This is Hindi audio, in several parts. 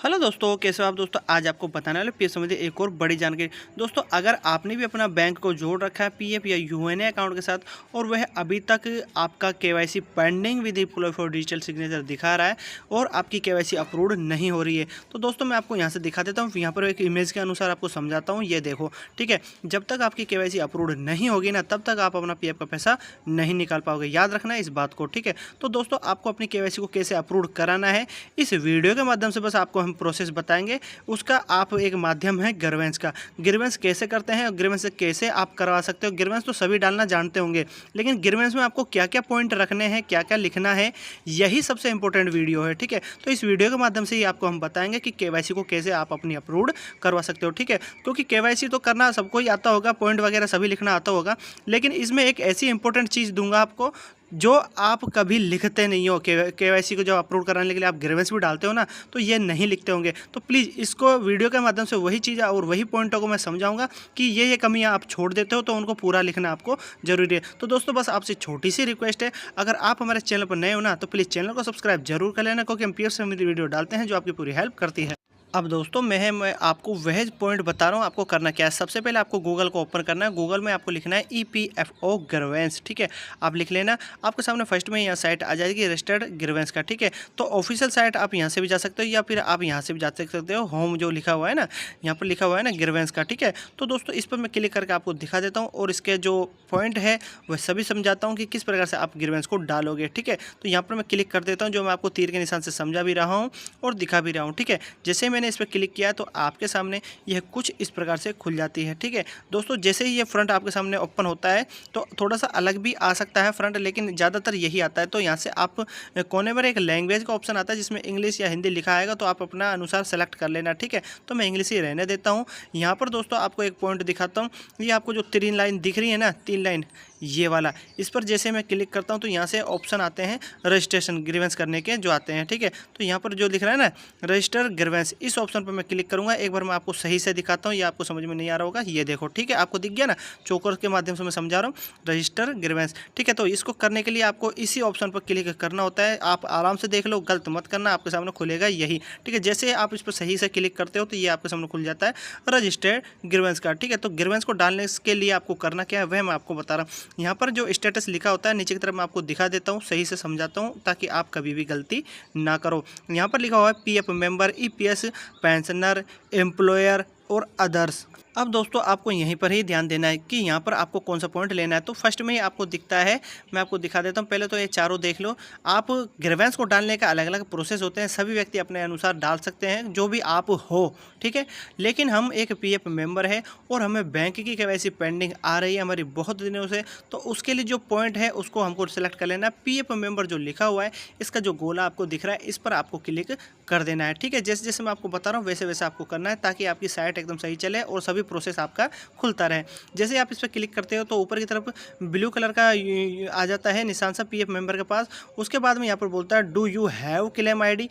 हेलो दोस्तों, कैसे हो आप दोस्तों। आज आपको बताने वाले पीएफ संबंधी एक और बड़ी जानकारी। दोस्तों, अगर आपने भी अपना बैंक को जोड़ रखा है पीएफ या यूएनए अकाउंट के साथ और वह अभी तक आपका KYC pending with apply for digital signature दिखा रहा है और आपकी केवाईसी अप्रूव्ड नहीं हो रही है, तो दोस्तों मैं आपको यहाँ से दिखा देता हूँ। यहाँ पर एक इमेज के अनुसार आपको समझाता हूँ। ये देखो, ठीक है। जब तक आपकी केवाईसी अप्रूव्ड नहीं होगी ना, तब तक आप अपना पीएफ का पैसा नहीं निकाल पाओगे। याद रखना है इस बात को, ठीक है। तो दोस्तों, आपको अपनी केवाईसी को कैसे अप्रूव कराना है, इस वीडियो के माध्यम से बस आपको हम प्रोसेस बताएंगे। उसका आप एक माध्यम है ग्रीवेंस का। ग्रीवेंस कैसे करते हैं और ग्रीवेंस से कैसे आप करवा सकते हो। ग्रीवेंस तो सभी डालना जानते होंगे, लेकिन ग्रीवेंस में आपको क्या क्या पॉइंट रखने हैं, क्या क्या लिखना है, यही सबसे इंपॉर्टेंट वीडियो है, ठीक है। तो इस वीडियो के माध्यम से ही आपको हम बताएंगे कि केवाईसी को कैसे आप अपनी अप्रूव्ड करवा सकते हो, ठीक है। क्योंकि केवाईसी तो करना सबको ही आता होगा, पॉइंट वगैरह सभी लिखना आता होगा, लेकिन इसमें एक ऐसी इंपॉर्टेंट चीज़ दूंगा आपको जो आप कभी लिखते नहीं हो। केवाईसी को जब अप्रूव कराने के लिए आप ग्रीवेंस भी डालते हो ना, तो ये नहीं लिखते होंगे। तो प्लीज़ इसको वीडियो के माध्यम से वही चीज़ और वही पॉइंटों को मैं समझाऊंगा कि ये कमियां आप छोड़ देते हो, तो उनको पूरा लिखना आपको जरूरी है। तो दोस्तों, बस आपसे छोटी सी रिक्वेस्ट है, अगर आप हमारे चैनल पर नए हो ना, तो प्लीज़ चैनल को सब्सक्राइब जरूर कर लेना, क्योंकि हम पीएफ संबंधी वीडियो डालते हैं जो आपकी पूरी हेल्प करती है। अब दोस्तों, मैं आपको वह पॉइंट बता रहा हूँ। आपको करना क्या है, सबसे पहले आपको गूगल को ओपन करना है। गूगल में आपको लिखना है EPFO ग्रीवेंस, ठीक है। आप लिख लेना, आपके सामने फर्स्ट में यहाँ साइट आ जाएगी रजिस्टर्ड ग्रीवेंस का, ठीक है। तो ऑफिशियल साइट आप यहाँ से भी जा सकते हो या फिर आप यहाँ से भी जा सकते हो। होम जो लिखा हुआ है ना, यहाँ पर लिखा हुआ है ना ग्रीवेंस का, ठीक है। तो दोस्तों, इस पर मैं क्लिक करके आपको दिखा देता हूँ और इसके जो पॉइंट है वह सभी समझाता हूँ कि किस प्रकार से आप ग्रीवेंस को डालोगे, ठीक है। तो यहाँ पर मैं क्लिक कर देता हूँ, जो मैं आपको तीर के निशान से समझा भी रहा हूँ और दिखा भी रहा हूँ, ठीक है। जैसे मैंने इस पर क्लिक किया तो आपके सामने यह कुछ इस प्रकार से खुल जाती है, ठीक है। दोस्तों, जैसे ही ये फ्रंट आपके सामने ओपन होता है तो थोड़ा सा अलग भी आ सकता है फ्रंट, लेकिन ज़्यादातर यही आता है। तो यहाँ से आप कोने पर एक लैंग्वेज का ऑप्शन आता है जिसमें इंग्लिश या हिंदी लिखा आएगा, तो आप अपना अनुसार सेलेक्ट कर लेना, ठीक है। तो मैं इंग्लिश ही रहने देता हूँ। यहाँ पर दोस्तों आपको एक पॉइंट दिखाता हूँ। ये आपको जो 3 लाइन दिख रही है ना, 3 लाइन, ये वाला, इस पर जैसे मैं क्लिक करता हूँ तो यहाँ से ऑप्शन आते हैं रजिस्ट्रेशन ग्रीवेंस करने के जो आते हैं, ठीक है। तो यहाँ पर जो दिख रहा है ना रजिस्टर ग्रीवेंस, इस ऑप्शन पर मैं क्लिक करूँगा। एक बार मैं आपको सही से दिखाता हूँ, ये आपको समझ में नहीं आ रहा होगा। ये देखो, ठीक है, आपको दिख गया ना, चोकर के माध्यम से मैं समझा रहा हूँ रजिस्टर ग्रीवेंस, ठीक है। तो इसको करने के लिए आपको इसी ऑप्शन पर क्लिक करना होता है। आप आराम से देख लो, गलत मत करना, आपके सामने खुलेगा यही, ठीक है। जैसे आप इस पर सही से क्लिक करते हो तो ये आपके सामने खुल जाता है रजिस्टर्ड ग्रीवेंस का, ठीक है। तो ग्रीवेंस को डालने के लिए आपको करना क्या है वह मैं आपको बता रहा हूँ। यहाँ पर जो स्टेटस लिखा होता है नीचे की तरफ मैं आपको दिखा देता हूँ, सही से समझाता हूँ ताकि आप कभी भी गलती ना करो। यहाँ पर लिखा हुआ है PF member, EPS, pensioner, employer और अदर्स। अब दोस्तों, आपको यहीं पर ही ध्यान देना है कि यहाँ पर आपको कौन सा पॉइंट लेना है। तो फर्स्ट में ही आपको दिखता है, मैं आपको दिखा देता हूँ। पहले तो ये चारों देख लो। आप ग्रीवेंस को डालने का अलग अलग प्रोसेस होते हैं, सभी व्यक्ति अपने अनुसार डाल सकते हैं, जो भी आप हो, ठीक है। लेकिन हम एक पीएफ मेंबर है और हमें बैंक की केवाईसी पेंडिंग आ रही है हमारी बहुत दिनों से, तो उसके लिए जो पॉइंट है उसको हमको सेलेक्ट कर लेना है। पीएफ मेंबर जो लिखा हुआ है, इसका जो गोला आपको दिख रहा है, इस पर आपको क्लिक कर देना है, ठीक है। जैसे जैसे मैं आपको बता रहा हूँ वैसे वैसे आपको करना है, ताकि आपकी साइट एकदम सही चले और सभी प्रोसेस आपका खुलता रहे। जैसे आप इस पर क्लिक करते हो तो ऊपर की तरफ ब्लू कलर का आ जाता है निशान सा पीएफ मेंबर के पास। उसके बाद में यहाँ पर बोलता है do you have claim ID,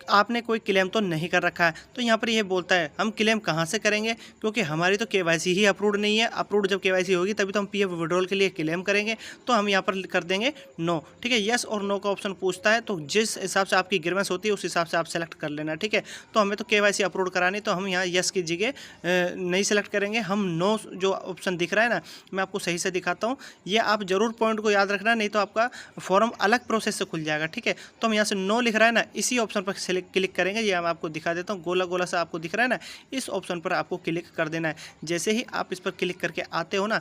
आपने कोई क्लेम तो नहीं कर रखा है। तो यहाँ पर ये बोलता है हम क्लेम कहाँ से करेंगे, क्योंकि हमारी तो केवाईसी ही अप्रूव्ड नहीं है। अप्रूव्ड जब केवाईसी होगी तभी तो हम पीएफ विड्रॉल के लिए क्लेम करेंगे। तो हम यहाँ पर कर देंगे नो, ठीक है। यस और नो का ऑप्शन पूछता है, तो जिस हिसाब से आपकी ग्रीवेंस होती है उस हिसाब से आप सेलेक्ट कर लेना, ठीक है। तो हमें तो केवाईसी अप्रूव करानी, तो हम यहाँ यस की जगह नहीं सेलेक्ट करेंगे, हम नो जो ऑप्शन दिख रहा है ना, मैं आपको सही से दिखाता हूँ। ये आप जरूर पॉइंट को याद रखना, नहीं तो आपका फॉर्म अलग प्रोसेस से खुल जाएगा, ठीक है। तो हम यहाँ से नो लिख रहा है ना, इसी ऑप्शन पर क्लिक करेंगे। ये मैं आपको दिखा देता हूँ, गोला गोला सा आपको दिख रहा है ना, इस ऑप्शन पर आपको क्लिक कर देना है। जैसे ही आप इस पर क्लिक करके आते हो ना,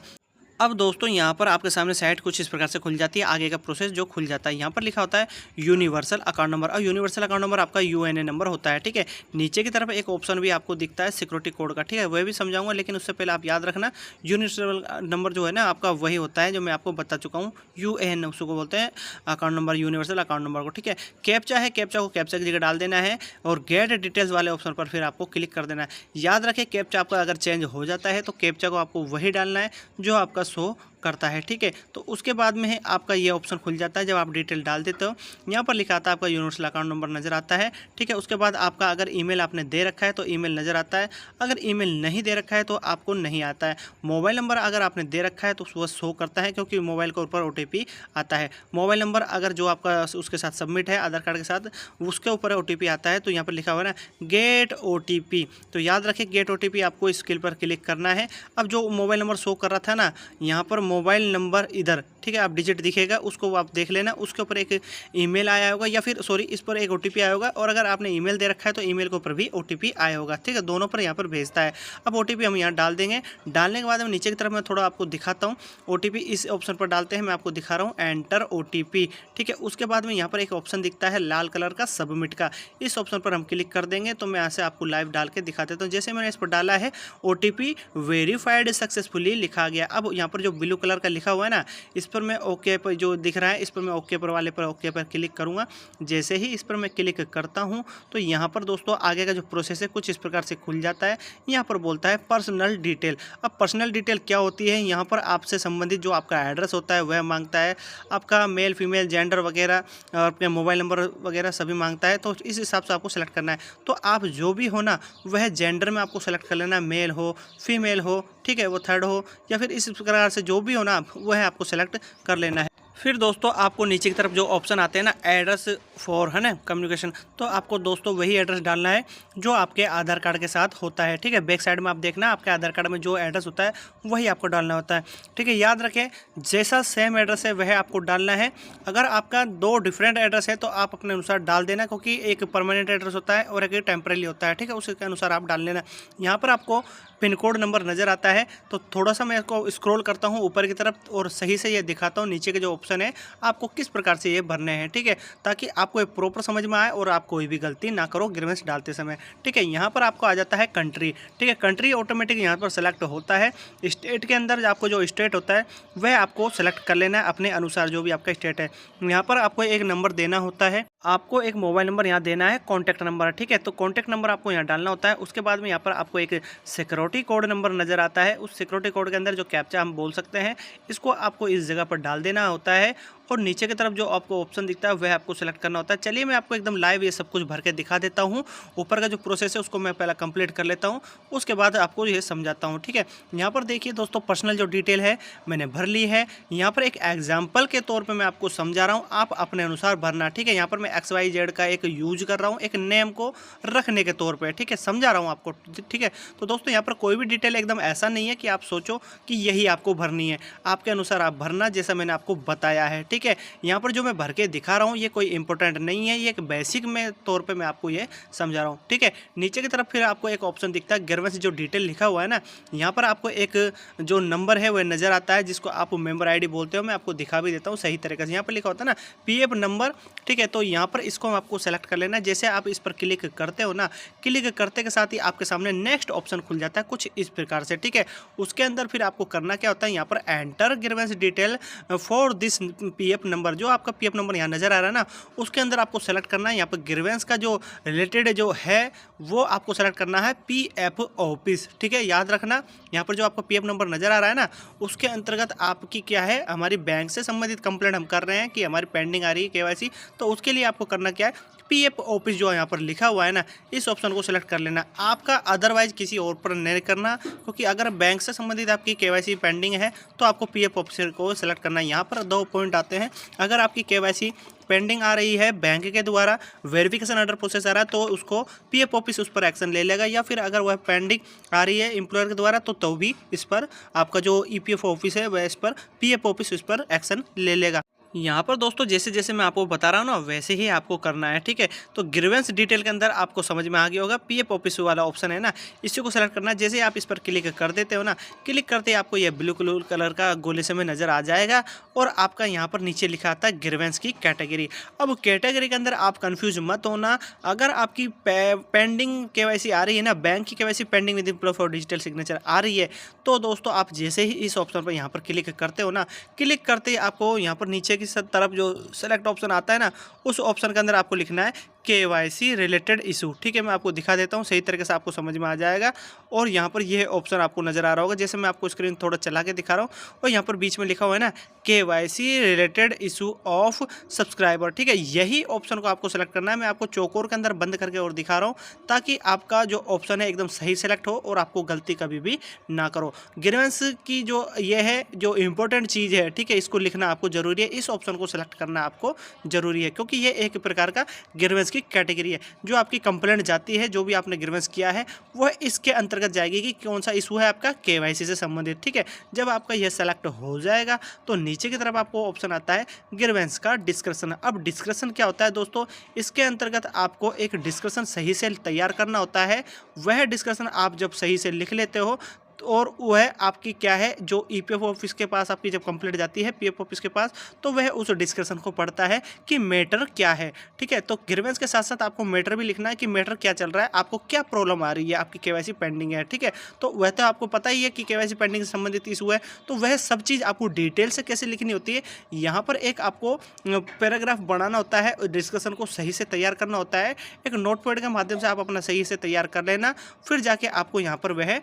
अब दोस्तों यहाँ पर आपके सामने साइट कुछ इस प्रकार से खुल जाती है। आगे का प्रोसेस जो खुल जाता है, यहाँ पर लिखा होता है यूनिवर्सल अकाउंट नंबर, और यूनिवर्सल अकाउंट नंबर आपका यूएनए नंबर होता है, ठीक है। नीचे की तरफ एक ऑप्शन भी आपको दिखता है सिक्योरिटी कोड का, ठीक है, वह भी समझाऊंगा, लेकिन उससे पहले आप याद रखना यूनिवर्सल नंबर जो है ना आपका वही होता है जो मैं आपको बता चुका हूँ, यूएएन उसको बोलते हैं account number, universal account number को, ठीक है। कैप्चा है, कैप्चा को कैप्चा की जगह डाल देना है और गेट डिटेल्स वाले ऑप्शन पर फिर आपको क्लिक कर देना है। याद रखें, कैप्चा आपका अगर चेंज हो जाता है तो कैप्चा को आपको वही डालना है जो आपका शो करता है। ठीक है, तो उसके बाद में है आपका ये ऑप्शन खुल जाता है। जब आप डिटेल डाल देते हो यहाँ पर लिखा आता है आपका यूनिवर्सल अकाउंट नंबर नज़र आता है। ठीक है, उसके बाद आपका अगर ईमेल आपने दे रखा है तो ईमेल नज़र आता है, अगर ईमेल नहीं दे रखा है तो आपको नहीं आता है। मोबाइल नंबर अगर आपने दे रखा है तो वह शो करता है क्योंकि मोबाइल के ऊपर OTP आता है। मोबाइल नंबर अगर जो आपका उसके साथ सबमिट है आधार कार्ड के साथ उसके ऊपर OTP आता है तो यहाँ पर लिखा हुआ है ना गेट OTP, तो याद रखिए गेट OTP आपको इस स्किल पर क्लिक करना है। अब जो मोबाइल नंबर शो कर रहा था ना यहाँ पर मोबाइल नंबर इधर, ठीक है, आप डिजिट दिखेगा उसको आप देख लेना, उसके ऊपर एक ईमेल आया होगा या फिर सॉरी इस पर एक OTP आया होगा, और अगर आपने ईमेल दे रखा है तो ईमेल के ऊपर भी OTP आया होगा। ठीक है, दोनों पर यहाँ पर भेजता है। अब OTP हम यहाँ डाल देंगे। डालने के बाद हम नीचे की तरफ मैं थोड़ा आपको दिखाता हूँ। OTP इस ऑप्शन पर डालते हैं, मैं आपको दिखा रहा हूँ एंटर OTP। ठीक है, उसके बाद में यहाँ पर एक ऑप्शन दिखता है लाल कलर का सबमिट का, इस ऑप्शन पर हम क्लिक कर देंगे। तो मैं यहाँ से आपको लाइव डाल के दिखा देता हूँ। जैसे मैंने इस पर डाला है OTP वेरीफाइड सक्सेसफुली लिखा गया। अब यहाँ पर जो ब्लू कलर का लिखा हुआ है ना इस पर मैं ओके पर जो दिख रहा है इस पर मैं ओके पर वाले पर ओके पर क्लिक करूँगा। जैसे ही इस पर मैं क्लिक करता हूँ तो यहाँ पर दोस्तों आगे का जो प्रोसेस है कुछ इस प्रकार से खुल जाता है। यहाँ पर बोलता है पर्सनल डिटेल। अब पर्सनल डिटेल क्या होती है, यहाँ पर आपसे संबंधित जो आपका एड्रेस होता है वह मांगता है, आपका मेल फीमेल जेंडर वगैरह और अपने मोबाइल नंबर वगैरह सभी मांगता है। तो इस हिसाब से आपको सेलेक्ट करना है। तो आप जो भी हो ना वह जेंडर में आपको सेलेक्ट कर लेना, मेल हो फीमेल हो, ठीक है, वो थर्ड हो या फिर इस प्रकार से जो भी हो ना वह आपको सेलेक्ट कर लेना है। फिर दोस्तों आपको नीचे की तरफ जो ऑप्शन आते हैं ना एड्रेस फॉर है ना कम्युनिकेशन, तो आपको दोस्तों वही एड्रेस डालना है जो आपके आधार कार्ड के साथ होता है। ठीक है, बैक साइड में आप देखना आपके आधार कार्ड में जो एड्रेस होता है वही आपको डालना होता है। ठीक है, याद रखें जैसा सेम एड्रेस है वह आपको डालना है। अगर आपका 2 डिफरेंट एड्रेस है तो आप अपने अनुसार डाल देना, क्योंकि एक परमानेंट एड्रेस होता है और एक टेम्परेरी होता है। ठीक है, उसके अनुसार आप डाल लेना। यहाँ पर आपको पिन कोड नंबर नज़र आता है, तो थोड़ा सा मैं इसको स्क्रॉल करता हूँ ऊपर की तरफ और सही से ये दिखाता हूँ नीचे के जो ऑप्शन है आपको किस प्रकार से ये भरने हैं। ठीक है, ताकि आपको एक प्रॉपर समझ में आए और आप कोई भी गलती ना करो ग्रीवेंस डालते समय। ठीक है, यहाँ पर आपको आ जाता है कंट्री। ठीक है, कंट्री ऑटोमेटिक यहाँ पर सेलेक्ट होता है। स्टेट के अंदर आपको जो स्टेट होता है वह आपको सेलेक्ट कर लेना है अपने अनुसार, जो भी आपका स्टेट है। यहाँ पर आपको एक नंबर देना होता है, आपको एक मोबाइल नंबर यहाँ देना है, कॉन्टैक्ट नंबर। ठीक है, तो कॉन्टैक्ट नंबर आपको यहाँ डालना होता है। उसके बाद में यहाँ पर आपको एक सिक्योरिटी कोड नंबर नज़र आता है, उस सिक्योरिटी कोड के अंदर जो कैप्चा हम बोल सकते हैं इसको आपको इस जगह पर डाल देना होता है। और नीचे की तरफ जो आपको ऑप्शन दिखता है वह आपको सेलेक्ट करना होता है। चलिए मैं आपको एकदम लाइव ये सब कुछ भर के दिखा देता हूँ। ऊपर का जो प्रोसेस है उसको मैं पहला कंप्लीट कर लेता हूँ, उसके बाद आपको ये समझाता हूँ। ठीक है, यहाँ पर देखिए दोस्तों पर्सनल जो डिटेल है मैंने भर ली है। यहाँ पर एक एग्जाम्पल के तौर पर मैं आपको समझा रहा हूँ, आप अपने अनुसार भरना। ठीक है, यहाँ पर मैं XYZ का एक यूज कर रहा हूँ एक नेम को रखने के तौर पर। ठीक है, समझा रहा हूँ आपको। ठीक है, तो दोस्तों यहाँ पर कोई भी डिटेल एकदम ऐसा नहीं है कि आप सोचो कि यही आपको भरनी है, आपके अनुसार आप भरना जैसा मैंने आपको बताया है। ठीक है, यहाँ पर जो मैं भर के दिखा रहा हूँ ये कोई इंपॉर्टेंट नहीं है, ये एक बेसिक में तौर पे मैं आपको ये समझा रहा हूँ। ठीक है, नीचे की तरफ फिर आपको एक ऑप्शन दिखता है ग्रीवेंस जो डिटेल लिखा हुआ है ना, यहाँ पर आपको एक जो नंबर है वह नज़र आता है जिसको आप मेंबर ID बोलते हो। मैं आपको दिखा भी देता हूँ सही तरीके से। यहाँ पर लिखा होता है ना PF नंबर। ठीक है, तो यहाँ पर इसको आपको सेलेक्ट कर लेना है। जैसे आप इस पर क्लिक करते हो ना, क्लिक करते के साथ ही आपके सामने नेक्स्ट ऑप्शन खुल जाता है कुछ इस प्रकार से। ठीक है, उसके अंदर फिर आपको करना क्या होता है, यहाँ पर enter grievance detail for this PF number, जो आपका PF नंबर यहाँ नज़र आ रहा है ना उसके अंदर आपको सेलेक्ट करना है। यहाँ पर ग्रीवेंस का जो रिलेटेड जो है वो आपको सेलेक्ट करना है PF ऑफिस। ठीक है, याद रखना यहाँ पर जो आपको PF नंबर नज़र आ रहा है ना उसके अंतर्गत आपकी क्या है, हमारी बैंक से संबंधित कंप्लेंट हम कर रहे हैं कि हमारी पेंडिंग आ रही है KYC, तो उसके लिए आपको करना क्या है PF ऑफिस जो यहाँ पर लिखा हुआ है ना इस ऑप्शन को सेलेक्ट कर लेना आपका, अदरवाइज किसी और पर नहीं करना, क्योंकि अगर बैंक से संबंधित आपकी KYC पेंडिंग है तो आपको PF ऑफिसर को सेलेक्ट करना है। यहाँ पर 2 पॉइंट आते हैं, अगर आपकी KYC पेंडिंग आ रही है बैंक के द्वारा, वेरिफिकेशन अंडर प्रोसेस आ रहा है तो उसको PF ऑफिस उस पर एक्शन ले लेगा, या फिर अगर वह पेंडिंग आ रही है एम्प्लॉयर के द्वारा तो भी इस पर आपका जो EPF ऑफिस है वह इस पर PF ऑफिस उस पर एक्शन ले लेगा। यहाँ पर दोस्तों जैसे जैसे मैं आपको बता रहा हूँ ना वैसे ही आपको करना है। ठीक है, तो ग्रीवेंस डिटेल के अंदर आपको समझ में आ गया होगा PF ऑफिस वाला ऑप्शन है ना, इसी को सेलेक्ट करना है। जैसे आप इस पर क्लिक कर देते हो ना, क्लिक करते ही आपको ये ब्लू कलर का गोले से में नज़र आ जाएगा और आपका यहाँ पर नीचे लिखा आता है ग्रीवेंस की कैटेगरी। अब कैटेगरी के अंदर आप कन्फ्यूज मत होना, अगर आपकी पेंडिंग KYC आ रही है ना, बैंक की KYC पेंडिंग विद प्रूफ और डिजिटल सिग्नेचर आ रही है, तो दोस्तों आप जैसे ही इस ऑप्शन पर यहाँ पर क्लिक करते हो ना, क्लिक करते ही आपको यहाँ पर नीचे की तरफ जो सेलेक्ट ऑप्शन आता है ना उस ऑप्शन के अंदर आपको लिखना है KYC रिलेटेड इशू। ठीक है, मैं आपको दिखा देता हूँ, सही तरीके से आपको समझ में आ जाएगा। और यहाँ पर यह ऑप्शन आपको नज़र आ रहा होगा, जैसे मैं आपको स्क्रीन थोड़ा चला के दिखा रहा हूँ, और यहाँ पर बीच में लिखा हुआ है ना KYC related issue of subscriber. ठीक है, यही ऑप्शन को आपको सेलेक्ट करना है। मैं आपको चौकोर के अंदर बंद करके और दिखा रहा हूँ, ताकि आपका जो ऑप्शन है एकदम सही सेलेक्ट हो और आपको गलती कभी भी ना करो। ग्रीवेंस की जो ये है जो इंपॉर्टेंट चीज़ है, ठीक है, इसको लिखना आपको ज़रूरी है, इस ऑप्शन को सेलेक्ट करना आपको ज़रूरी है, क्योंकि ये एक प्रकार का ग्रीवेंस की कैटेगरी है। जो आपकी कंप्लेंट जाती है, जो भी आपने ग्रीवेंस किया है, वह इसके अंतर्गत जाएगी कि कौन सा इशू है आपका KYC से संबंधित। ठीक है, जब आपका यह सेलेक्ट हो जाएगा तो नीचे की तरफ आपको ऑप्शन आता है ग्रीवेंस का डिस्कशन। अब डिस्कशन क्या होता है दोस्तों, इसके अंतर्गत आपको एक डिस्कशन सही से तैयार करना होता है। वह डिस्कशन आप जब सही से लिख लेते हो और वह आपकी क्या है, जो EPF ऑफिस के पास आपकी जब कंप्लेंट जाती है PF ऑफिस के पास, तो वह उस डिस्कशन को पढ़ता है कि मैटर क्या है। ठीक है, तो ग्रीवेंस के साथ साथ आपको मैटर भी लिखना है कि मैटर क्या चल रहा है, आपको क्या प्रॉब्लम आ रही है, आपकी KYC पेंडिंग है। ठीक है, तो वह तो आपको पता ही है कि KYC पेंडिंग से संबंधित इशू है, तो वह सब चीज़ आपको डिटेल से कैसे लिखनी होती है। यहाँ पर एक आपको पैराग्राफ बनाना होता है, डिस्कशन को सही से तैयार करना होता है। एक नोटपैड के माध्यम से आप अपना सही से तैयार कर लेना, फिर जाके आपको यहाँ पर वह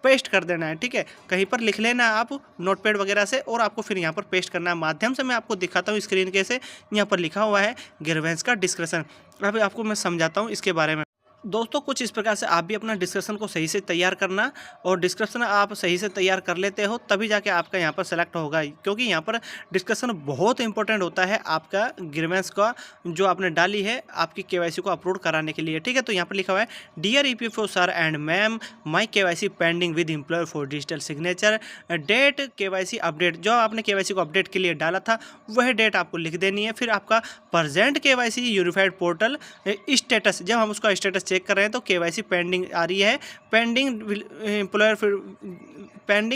पेस्ट कर देना है। ठीक है, कहीं पर लिख लेना आप नोटपैड वगैरह से, और आपको फिर यहाँ पर पेस्ट करना है। माध्यम से मैं आपको दिखाता हूँ स्क्रीन के से, यहाँ पर लिखा हुआ है ग्रीवेंस का डिस्कशन। अब आपको मैं समझाता हूँ इसके बारे में। दोस्तों कुछ इस प्रकार से आप भी अपना डिस्कशन को सही से तैयार करना, और डिस्कशन आप सही से तैयार कर लेते हो तभी जाके आपका यहाँ पर सेलेक्ट होगा, क्योंकि यहाँ पर डिस्कशन बहुत इंपॉर्टेंट होता है आपका ग्रीवेंस का जो आपने डाली है आपकी KYC को अपलोड कराने के लिए। ठीक है, तो यहाँ पर लिखा हुआ है dear EPFO sir and ma'am, my KYC pending with employer for digital signature, date KYC update. जो आपने KYC को अपडेट के लिए डाला था वह डेट आपको लिख देनी है। फिर आपका present KYC unified portal status, जब हम उसका स्टेटस चेक कर रहे हैं तो KYC पेंडिंग आ रही है, pending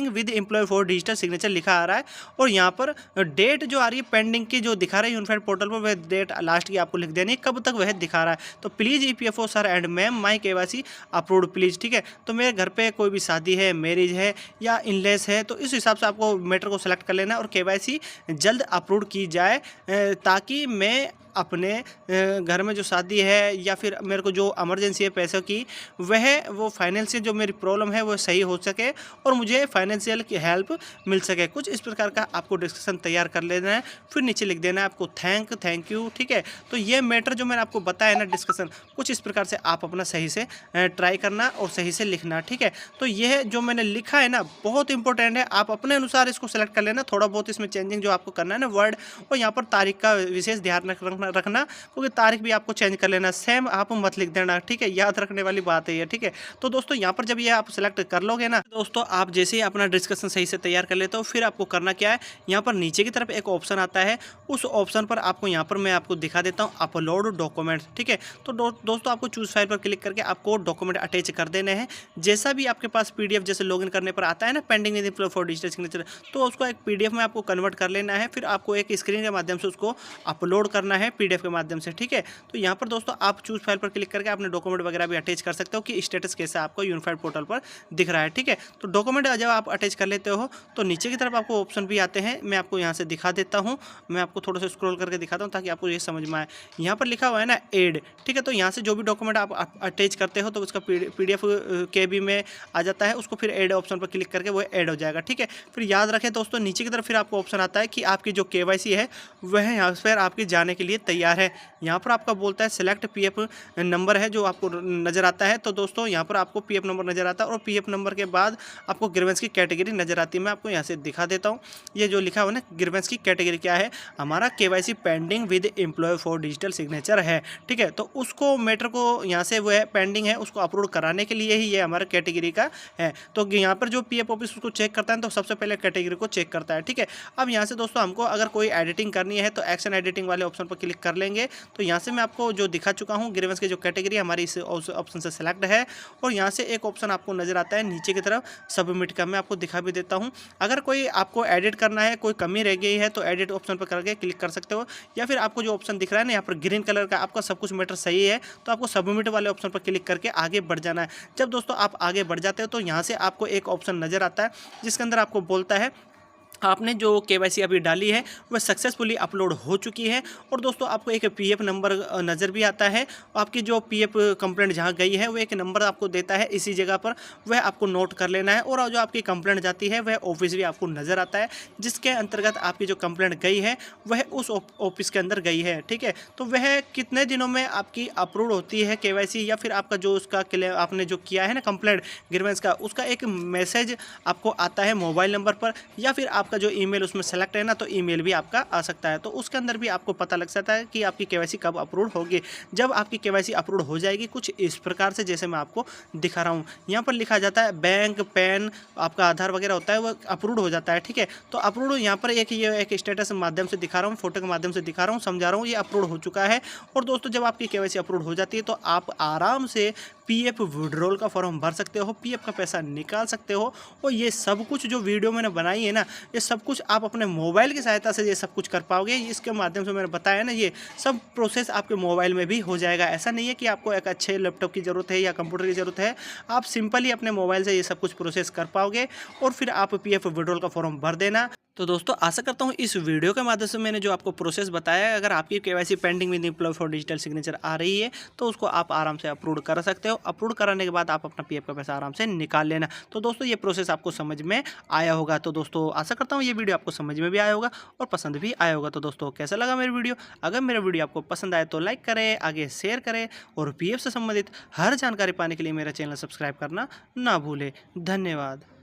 with employer for digital signature लिखा आ रहा है, और यहाँ पर डेट जो आ रही है पेंडिंग की जो दिखा रहा है यूनिफाइड पोर्टल पर, वह डेट लास्ट की आपको लिख देनी है, कब तक वह दिखा रहा है। तो please EPFO sir and ma'am my KYC approved please. ठीक है, तो मेरे घर पे कोई भी शादी है, मैरिज है या इनलेस है, तो इस हिसाब से आपको मैटर को सेलेक्ट कर लेना और KYC जल्द अप्रूव की जाए, ताकि मैं अपने घर में जो शादी है या फिर मेरे को जो इमरजेंसी है पैसों की, वो फाइनेंशियल जो मेरी प्रॉब्लम है वो सही हो सके और मुझे फाइनेंशियल की हेल्प मिल सके। कुछ इस प्रकार का आपको डिस्कशन तैयार कर लेना है, फिर नीचे लिख देना है आपको थैंक यू। ठीक है, तो ये मैटर जो मैंने आपको बताया ना डिस्कशन, कुछ इस प्रकार से आप अपना सही से ट्राई करना और सही से लिखना। ठीक है, तो यह जो मैंने लिखा है ना बहुत इंपॉर्टेंट है, आप अपने अनुसार इसको सेलेक्ट कर लेना। थोड़ा बहुत इसमें चेंजिंग जो आपको करना है ना वर्ड, और यहाँ पर तारीख का विशेष ध्यान रखना, क्योंकि तारीख भी आपको चेंज कर लेना, सेम आप मत लिख देना। ठीक है, याद रखने वाली बात है ये। ठीक है, तो दोस्तों यहाँ पर जब ये आप सेलेक्ट कर लोगे ना दोस्तों, आप जैसे ही अपना डिस्कशन सही से तैयार कर लेते हो, फिर आपको करना क्या है, यहाँ पर नीचे की तरफ एक ऑप्शन आता है, उस ऑप्शन पर आपको यहाँ पर मैं आपको दिखा देता हूँ अपलोड डॉक्यूमेंट। ठीक है, तो दोस्तों आपको चूज फाइल पर क्लिक करके आपको डॉक्यूमेंट अटैच कर देने हैं। जैसा भी आपके पास PDF जैसे लॉगिन करने पर आता है ना pending with employer for digital signature, तो उसको एक PDF में आपको कन्वर्ट कर लेना है, फिर आपको एक स्क्रीन के माध्यम से उसको अपलोड करना है PDF के माध्यम से। ठीक है, तो यहाँ पर दोस्तों आप चूज फाइल पर क्लिक करके अपने डॉक्यूमेंट वगैरह भी अटैच कर सकते हो कि स्टेटस कैसा आपको यूनिफाइड पोर्टल पर दिख रहा है। ठीक है, तो डॉक्यूमेंट जब आप अटैच कर लेते हो तो नीचे की तरफ आपको ऑप्शन भी आते हैं, मैं आपको यहाँ से दिखा देता हूँ। मैं आपको थोड़ा सा स्क्रॉल करके दिखाता हूँ ताकि आपको ये समझ में आए। यहाँ पर लिखा हुआ है ना ऐड। ठीक है, तो यहाँ से जो भी डॉक्यूमेंट आप अटैच करते हो तो उसका PDF KB में आ जाता है, उसको फिर ऐड ऑप्शन पर क्लिक करके वो ऐड हो जाएगा। ठीक है, फिर याद रखें दोस्तों नीचे की तरफ फिर आपको ऑप्शन आता है कि आपकी जो KYC है वह यहाँ पर आपकी जाने के लिए तैयार है। यहाँ पर आपका बोलता है सिलेक्ट PF नंबर है जो आपको नज़र आता है। तो दोस्तों यहाँ पर आपको PF नंबर नज़र आता है और PF नंबर के बाद आपको ग्रीवेंस की कैटेगरी नज़र आती है। मैं आपको यहाँ से दिखा देता हूँ, ये जो लिखा हुआ है ना ग्रीवेंस की कैटेगरी क्या है, हमारा KYC pending with employ for digital signature है। ठीक है, तो उसको मैटर को यहाँ से वो है पेंडिंग है, उसको अपलोड कराने के लिए ही ये हमारा कैटेगरी का है। तो यहाँ पर जो PF ऑफिस उसको चेक करता है तो सबसे पहले कैटेगरी को चेक करता है। ठीक है, अब यहाँ से दोस्तों हमको अगर कोई एडिटिंग करनी है तो एक्शन एडिटिंग वाले ऑप्शन पर क्लिक कर लेंगे। तो यहाँ से मैं आपको जो दिखा चुका हूँ ग्रीवेंस की जो कैटेगरी हमारी इस ऑप्शन से सेलेक्ट है, और यहाँ से एक ऑप्शन आपको नजर आता है नीचे की तरफ सबमिट का, मैं आपको दिखा भी देता हूँ। अगर कोई आपको एडिट करना है, कोई कमी रह गई है तो एडिट ऑप्शन पर करके क्लिक कर सकते हो, या फिर आपको जो ऑप्शन दिख रहा है ना यहाँ पर ग्रीन कलर का, आपका सब कुछ मैटर सही है तो आपको सबमिट वाले ऑप्शन पर क्लिक करके आगे बढ़ जाना है। जब दोस्तों आप आगे बढ़ जाते हो तो यहाँ से आपको एक ऑप्शन नजर आता है जिसके अंदर आपको बोलता है आपने जो केवाईसी अभी डाली है वह सक्सेसफुली अपलोड हो चुकी है। और दोस्तों आपको एक पीएफ नंबर नज़र भी आता है। आपकी जो पीएफ कंप्लेंट जहां गई है वह एक नंबर आपको देता है इसी जगह पर, वह आपको नोट कर लेना है। और जो आपकी कंप्लेंट जाती है वह ऑफिस भी आपको नज़र आता है, जिसके अंतर्गत आपकी जो कंप्लेंट गई है वह उस ऑफिस के अंदर गई है। ठीक है, तो वह कितने दिनों में आपकी अप्रूव होती है केवाईसी, या फिर आपका जो उसका क्लेम आपने जो किया है ना कंप्लेंट ग्रीवेंस का, उसका एक मैसेज आपको आता है मोबाइल नंबर पर, या फिर आपका जो ईमेल उसमें सेलेक्ट है ना, तो ईमेल भी आपका आ सकता है। तो उसके अंदर भी आपको पता लग सकता है कि आपकी केवाईसी कब अप्रूव होगी। जब आपकी केवाईसी अप्रूव हो जाएगी कुछ इस प्रकार से, जैसे मैं आपको दिखा रहा हूँ, यहाँ पर लिखा जाता है बैंक, पैन, आपका आधार वगैरह होता है वो अप्रूव हो जाता है। ठीक है, तो अप्रूव यहाँ पर ये एक स्टेटस माध्यम से दिखा रहा हूँ, फोटो के माध्यम से दिखा रहा हूँ, समझा रहा हूँ, ये अप्रूव हो चुका है। और दोस्तों जब आपकी केवाईसी अप्रूव हो जाती है तो आप आराम से पीएफ विड्रॉल का फॉर्म भर सकते हो, पीएफ का पैसा निकाल सकते हो। और ये सब कुछ जो वीडियो मैंने बनाई है ना, ये सब कुछ आप अपने मोबाइल की सहायता से ये सब कुछ कर पाओगे। इसके माध्यम से मैंने बताया ना, ये सब प्रोसेस आपके मोबाइल में भी हो जाएगा। ऐसा नहीं है कि आपको एक अच्छे लैपटॉप की ज़रूरत है या कंप्यूटर की ज़रूरत है, आप सिंपली अपने मोबाइल से ये सब कुछ प्रोसेस कर पाओगे और फिर आप पीएफ विड्रॉल का फॉर्म भर देना। तो दोस्तों आशा करता हूँ इस वीडियो के माध्यम से मैंने जो आपको प्रोसेस बताया है, अगर आपकी KYC pending with employ for digital signature आ रही है तो उसको आप आराम से अप्रूव कर सकते हो। अप्रूव कराने के बाद आप अपना पीएफ का पैसा आराम से निकाल लेना। तो दोस्तों ये प्रोसेस आपको समझ में आया होगा। तो दोस्तों आशा करता हूँ ये वीडियो आपको समझ में भी आया होगा और पसंद भी आया होगा। तो दोस्तों कैसा लगा मेरी वीडियो? अगर मेरा वीडियो आपको पसंद आए तो लाइक करें, आगे शेयर करें और पीएफ से संबंधित हर जानकारी पाने के लिए मेरा चैनल सब्सक्राइब करना ना भूलें। धन्यवाद।